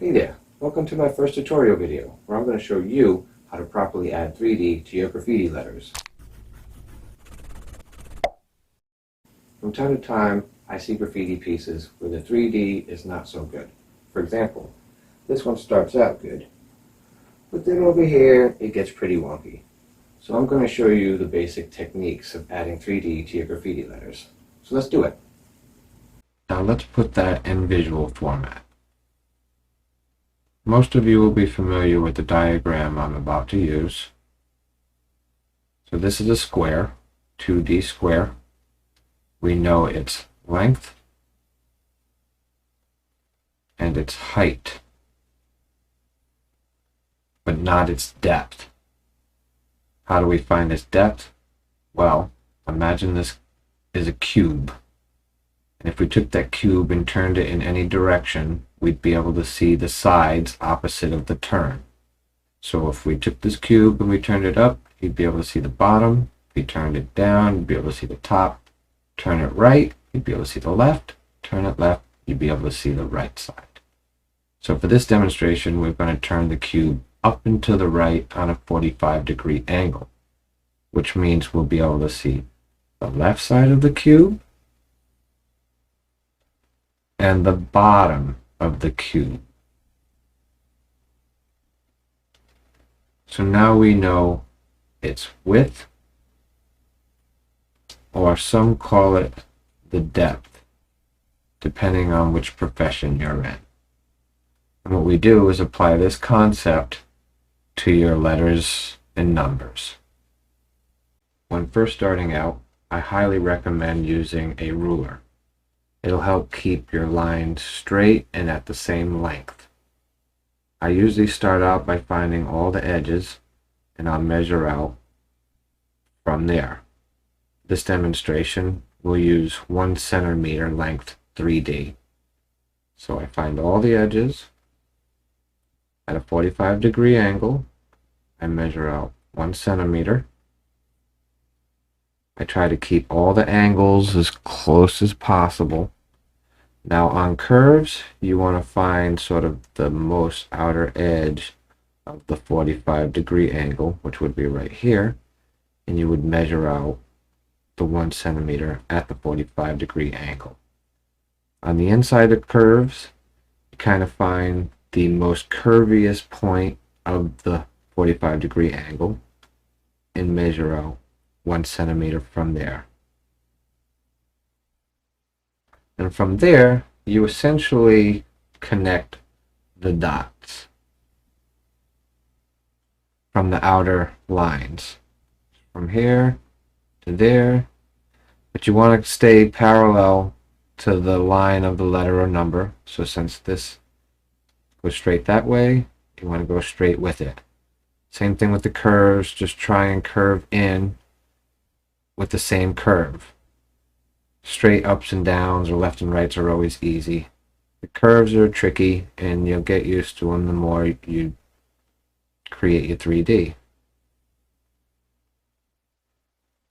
Hey there, welcome to my first tutorial video where I'm going to show you how to properly add 3D to your graffiti letters. From time to time, I see graffiti pieces where the 3D is not so good. For example, this one starts out good, but then over here it gets pretty wonky. So I'm going to show you the basic techniques of adding 3D to your graffiti letters. So let's do it. Now let's put that in visual format. Most of you will be familiar with the diagram I'm about to use. So this is a square, 2D square. We know its length and its height, but not its depth. How do we find its depth? Well, imagine this is a cube. And if we took that cube and turned it in any direction, we'd be able to see the sides opposite of the turn. So if we took this cube and we turned it up, you'd be able to see the bottom. If you turned it down, you'd be able to see the top. Turn it right, you'd be able to see the left. Turn it left, you'd be able to see the right side. So for this demonstration, we're going to turn the cube up and to the right on a 45-degree angle, which means we'll be able to see the left side of the cube and the bottom of the cube. So now we know its width, or some call it the depth, depending on which profession you're in. And what we do is apply this concept to your letters and numbers. When first starting out, I highly recommend using a ruler. It'll help keep your lines straight and at the same length. I usually start out by finding all the edges, and I'll measure out from there. This demonstration will use 1 centimeter length 3D. So I find all the edges at a 45-degree angle. I measure out 1 centimeter. I try to keep all the angles as close as possible. Now on curves, you want to find sort of the most outer edge of the 45-degree angle, which would be right here, and you would measure out the 1 centimeter at the 45-degree angle. On the inside of curves, you kind of find the most curviest point of the 45-degree angle and measure out 1 centimeter from there. And from there, you essentially connect the dots from the outer lines, from here to there, but you want to stay parallel to the line of the letter or number. So since this goes straight that way, you want to go straight with it. Same thing with the curves, just try and curve in with the same curve. Straight ups and downs or left and rights are always easy. The curves are tricky, and you'll get used to them the more you create your 3D.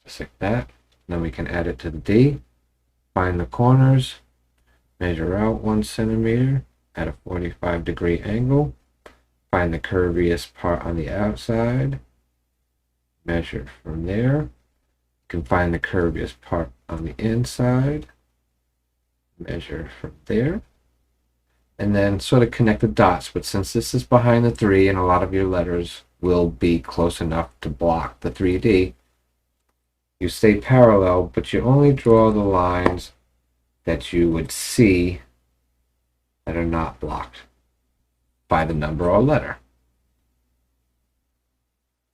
Just like that. Then we can add it to the D. Find the corners. Measure out 1 centimeter at a 45-degree angle. Find the curviest part on the outside. Measure from there. You can find the curviest part on the inside. Measure from there. And then sort of connect the dots. But since this is behind the 3 and a lot of your letters will be close enough to block the 3D, you stay parallel, but you only draw the lines that you would see that are not blocked by the number or letter.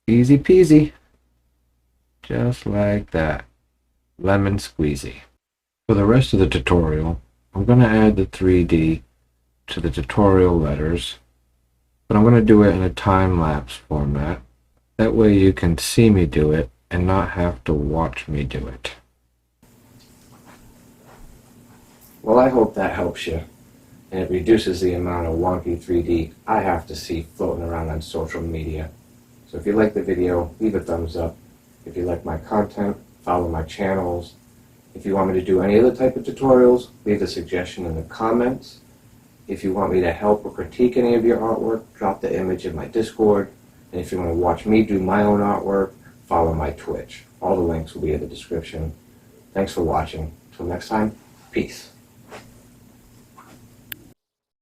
Easy peasy. Just like that. Lemon squeezy. For the rest of the tutorial, I'm going to add the 3D to the tutorial letters, but I'm going to do it in a time-lapse format. That way you can see me do it and not have to watch me do it. Well, I hope that helps you, and it reduces the amount of wonky 3D I have to see floating around on social media. So if you like the video, leave a thumbs up. If you like my content, follow my channels. If you want me to do any other type of tutorials, leave a suggestion in the comments. If you want me to help or critique any of your artwork, drop the image in my Discord. And if you want to watch me do my own artwork, follow my Twitch. All the links will be in the description. Thanks for watching. Until next time, peace.